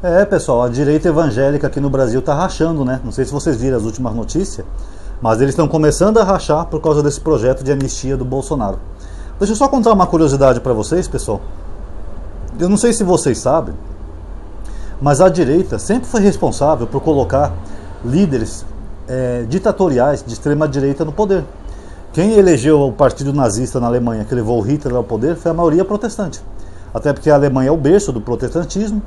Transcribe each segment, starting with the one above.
É, pessoal, a direita evangélica aqui no Brasil tá rachando, né? Não sei se vocês viram as últimas notícias, mas eles estão começando a rachar por causa desse projeto de anistia do Bolsonaro. Deixa eu só contar uma curiosidade para vocês, pessoal. Eu não sei se vocês sabem, mas a direita sempre foi responsável por colocar líderes ditatoriais de extrema direita no poder. Quem elegeu o partido nazista na Alemanha, que levou o Hitler ao poder, foi a maioria protestante. Até porque a Alemanha é o berço do protestantismo,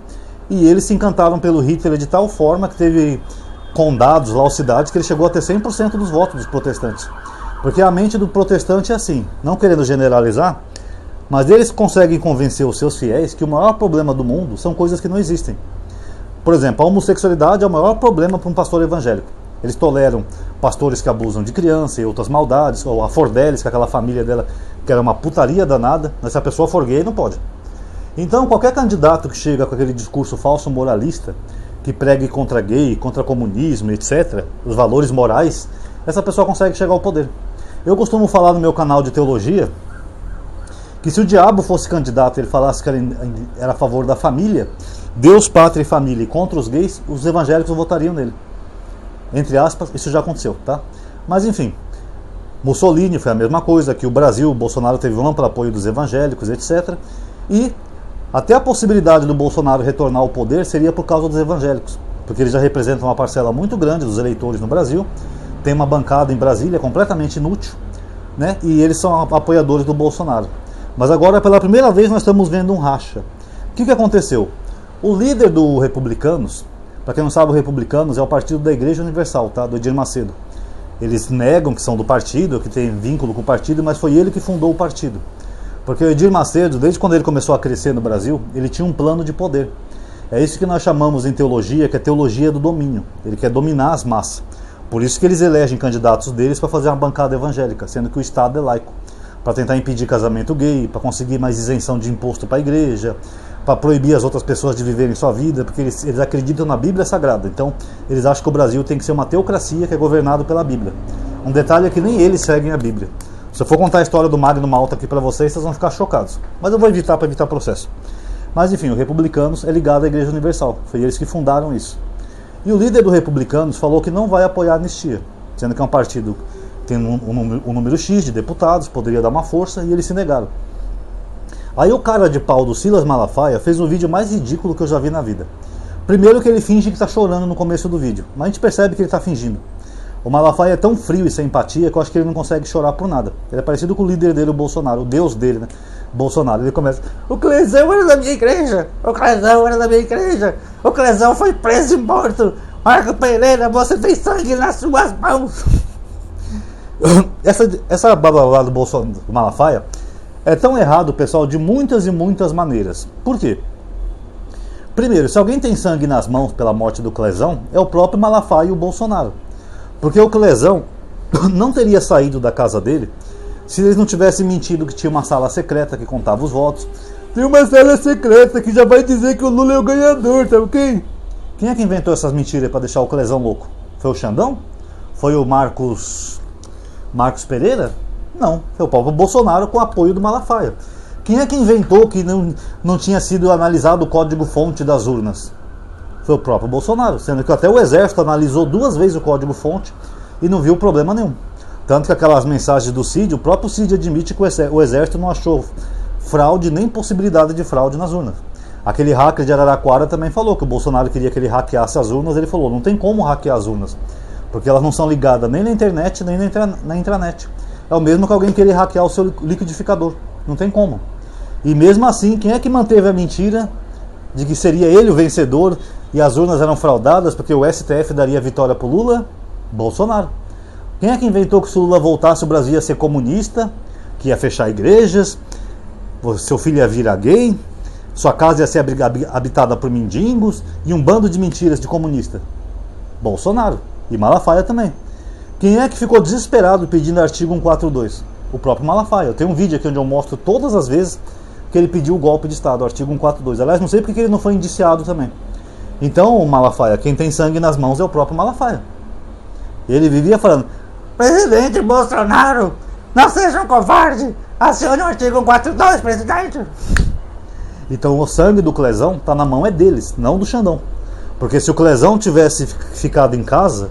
e eles se encantaram pelo Hitler de tal forma que teve condados lá, ou cidades, que ele chegou a ter 100% dos votos dos protestantes. Porque a mente do protestante é assim, não querendo generalizar, mas eles conseguem convencer os seus fiéis que o maior problema do mundo são coisas que não existem. Por exemplo, a homossexualidade é o maior problema para um pastor evangélico. Eles toleram pastores que abusam de criança e outras maldades, ou a Fordelis, que é aquela família dela, que era uma putaria danada, mas se a pessoa for gay, não pode. Então, qualquer candidato que chega com aquele discurso falso moralista, que pregue contra gay, contra comunismo, etc., os valores morais, essa pessoa consegue chegar ao poder. Eu costumo falar no meu canal de teologia que se o diabo fosse candidato e ele falasse que era a favor da família, Deus, pátria e família, e contra os gays, os evangélicos votariam nele. Entre aspas, isso já aconteceu, tá? Mas enfim, Mussolini foi a mesma coisa, que o Brasil, o Bolsonaro teve um amplo apoio dos evangélicos, etc., e até a possibilidade do Bolsonaro retornar ao poder seria por causa dos evangélicos, porque eles já representam uma parcela muito grande dos eleitores no Brasil, tem uma bancada em Brasília completamente inútil, né? E eles são apoiadores do Bolsonaro. Mas agora, pela primeira vez, nós estamos vendo um racha. O que aconteceu? O líder do Republicanos, para quem não sabe, o Republicanos é o partido da Igreja Universal, tá? Do Edir Macedo. Eles negam que são do partido, que tem vínculo com o partido, mas foi ele que fundou o partido. Porque o Edir Macedo, desde quando ele começou a crescer no Brasil, ele tinha um plano de poder. É isso que nós chamamos em teologia, que é teologia do domínio. Ele quer dominar as massas. Por isso que eles elegem candidatos deles para fazer uma bancada evangélica, sendo que o Estado é laico. Para tentar impedir casamento gay, para conseguir mais isenção de imposto para a igreja, para proibir as outras pessoas de viverem sua vida, porque eles acreditam na Bíblia Sagrada. Então, eles acham que o Brasil tem que ser uma teocracia que é governado pela Bíblia. Um detalhe é que nem eles seguem a Bíblia. Se eu for contar a história do Magno Malta aqui para vocês, vocês vão ficar chocados. Mas eu vou evitar para evitar processo. Mas enfim, o Republicanos é ligado à Igreja Universal. Foi eles que fundaram isso. E o líder do Republicanos falou que não vai apoiar a anistia, sendo que é um partido que tem um número X de deputados, poderia dar uma força, e eles se negaram. Aí o cara de pau do Silas Malafaia fez o vídeo mais ridículo que eu já vi na vida. Primeiro que ele finge que está chorando no começo do vídeo, mas a gente percebe que ele está fingindo. O Malafaia é tão frio e sem empatia que eu acho que ele não consegue chorar por nada. Ele é parecido com o líder dele, o Bolsonaro, o deus dele, né? Bolsonaro. Ele começa: o Clezão era da minha igreja, o Clezão era da minha igreja, o Clezão foi preso e morto, Marco Pereira, você tem sangue nas suas mãos. Essa blá blá blá do Bolsonaro, do Malafaia, é tão errado, pessoal, de muitas e muitas maneiras. Por quê? Primeiro, se alguém tem sangue nas mãos pela morte do Clezão, é o próprio Malafaia e o Bolsonaro. Porque o Clezão não teria saído da casa dele se eles não tivessem mentido que tinha uma sala secreta que contava os votos. Tem uma sala secreta que já vai dizer que o Lula é o ganhador, sabe quem? Quem é que inventou essas mentiras para deixar o Clezão louco? Foi o Xandão? Foi o Marcos Pereira? Não, foi o próprio Bolsonaro com o apoio do Malafaia. Quem é que inventou que não tinha sido analisado o código-fonte das urnas? Foi o próprio Bolsonaro, sendo que até o Exército analisou 2 vezes o código-fonte e não viu problema nenhum. Tanto que aquelas mensagens do Cid, o próprio Cid admite que o Exército não achou fraude nem possibilidade de fraude nas urnas. Aquele hacker de Araraquara também falou que o Bolsonaro queria que ele hackeasse as urnas. Ele falou: não tem como hackear as urnas, porque elas não são ligadas nem na internet, nem na intranet. É o mesmo que alguém querer hackear o seu liquidificador. Não tem como. E mesmo assim, quem é que manteve a mentira de que seria ele o vencedor e as urnas eram fraudadas porque o STF daria vitória para o Lula? Bolsonaro. Quem é que inventou que se o Lula voltasse o Brasil ia ser comunista, que ia fechar igrejas, seu filho ia virar gay, sua casa ia ser habitada por mendigos e um bando de mentiras de comunista? Bolsonaro. E Malafaia também. Quem é que ficou desesperado pedindo artigo 142? O próprio Malafaia. Eu tenho um vídeo aqui onde eu mostro todas as vezes que ele pediu o golpe de Estado, o artigo 142. Aliás, não sei porque ele não foi indiciado também. Então, o Malafaia, quem tem sangue nas mãos é o próprio Malafaia. Ele vivia falando: presidente Bolsonaro, não seja um covarde, acione o artigo 142, presidente. Então o sangue do Clezão está na mão deles, não do Xandão. Porque se o Clezão tivesse ficado em casa,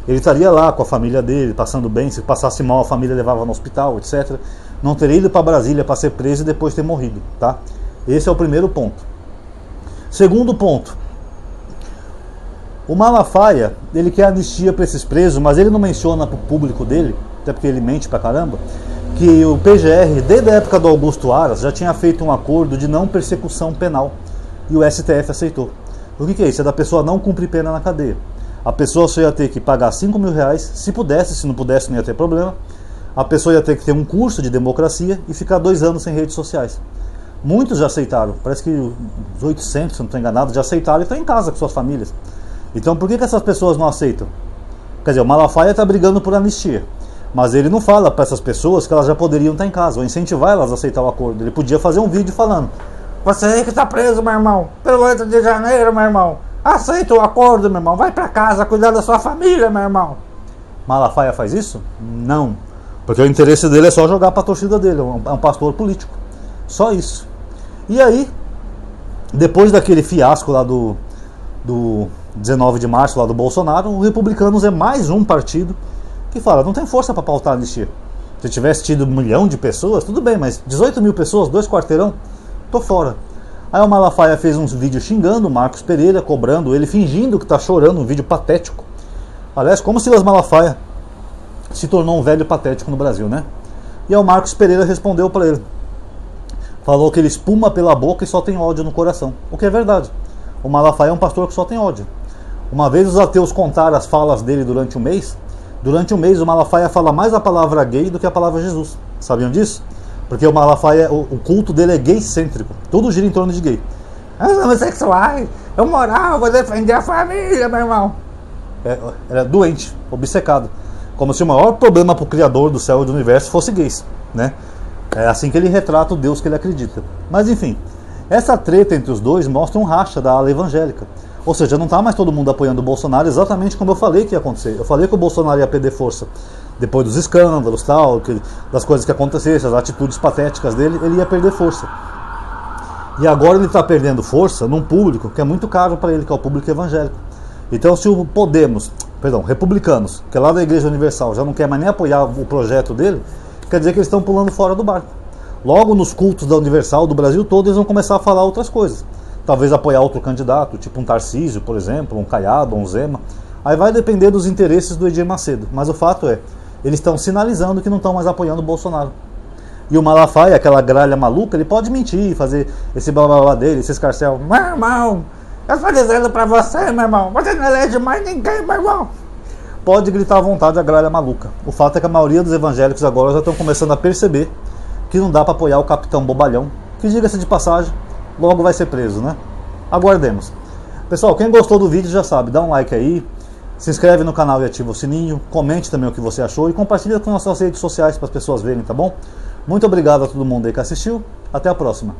ele estaria lá com a família dele, passando bem. Se passasse mal, a família levava no hospital, etc. Não teria ido para Brasília para ser preso e depois ter morrido, tá? Esse é o primeiro ponto. Segundo ponto. O Malafaia, ele quer anistia para esses presos, mas ele não menciona para o público dele, até porque ele mente pra caramba, que o PGR, desde a época do Augusto Aras, já tinha feito um acordo de não persecução penal. E o STF aceitou. O que é isso? É da pessoa não cumprir pena na cadeia. A pessoa só ia ter que pagar 5 mil reais, se pudesse, se não pudesse não ia ter problema. A pessoa ia ter que ter um curso de democracia e ficar 2 anos sem redes sociais. Muitos já aceitaram, parece que os 800, se não estou enganado, já aceitaram e estão em casa com suas famílias. Então por que essas pessoas não aceitam? Quer dizer, o Malafaia está brigando por anistia, mas ele não fala para essas pessoas que elas já poderiam estar em casa, ou incentivar elas a aceitar o acordo. Ele podia fazer um vídeo falando: você aí que está preso, meu irmão, pelo 8 de janeiro, meu irmão, aceita o acordo, meu irmão, vai para casa cuidar da sua família, meu irmão. Malafaia faz isso? Não, porque o interesse dele é só jogar para a torcida dele, é um pastor político, só isso. E aí, depois daquele fiasco lá do 19 de março lá do Bolsonaro, o Republicanos é mais um partido que fala: não tem força para pautar a anistia. Se tivesse tido 1 milhão de pessoas, tudo bem, mas 18 mil pessoas, 2 quarteirão, tô fora. Aí o Malafaia fez uns vídeos xingando o Marcos Pereira, cobrando ele, fingindo que tá chorando, um vídeo patético. Aliás, como Silas Malafaia se tornou um velho patético no Brasil, né? E aí o Marcos Pereira respondeu para ele. Falou que ele espuma pela boca e só tem ódio no coração. O que é verdade. O Malafaia é um pastor que só tem ódio. Uma vez os ateus contaram as falas dele durante um mês. Durante um mês o Malafaia fala mais a palavra gay do que a palavra Jesus. Sabiam disso? Porque o Malafaia, o culto dele é gay-cêntrico. Tudo gira em torno de gay. Os homossexuais, é moral, vou defender a família, meu irmão. Era doente, obcecado. Como se o maior problema para o Criador do céu e do universo fosse gays, né? É assim que ele retrata o Deus que ele acredita. Mas enfim, essa treta entre os dois mostra um racha da ala evangélica. Ou seja, não está mais todo mundo apoiando o Bolsonaro exatamente como eu falei que ia acontecer. Eu falei que o Bolsonaro ia perder força. Depois dos escândalos, tal, das coisas que acontecessem, as atitudes patéticas dele, ele ia perder força. E agora ele está perdendo força num público que é muito caro para ele, que é o público evangélico. Então se o Republicanos, que é lá da Igreja Universal, já não quer mais nem apoiar o projeto dele, quer dizer que eles estão pulando fora do barco. Logo nos cultos da Universal, do Brasil todo, eles vão começar a falar outras coisas. Talvez apoiar outro candidato, tipo um Tarcísio, por exemplo, um Caiado, um Zema. Aí vai depender dos interesses do Edir Macedo. Mas o fato é, eles estão sinalizando que não estão mais apoiando o Bolsonaro. E o Malafaia, aquela gralha maluca, ele pode mentir, fazer esse blá blá blá dele, esse escarcel. Meu irmão, eu estou dizendo pra você, meu irmão, você não elege mais ninguém, meu irmão. Pode gritar à vontade a gralha maluca. O fato é que a maioria dos evangélicos agora já estão começando a perceber que não dá para apoiar o capitão bobalhão, que, diga-se de passagem, logo vai ser preso, né? Aguardemos. Pessoal, quem gostou do vídeo já sabe, dá um like aí, se inscreve no canal e ativa o sininho, comente também o que você achou e compartilha com nossas redes sociais para as pessoas verem, tá bom? Muito obrigado a todo mundo aí que assistiu, até a próxima.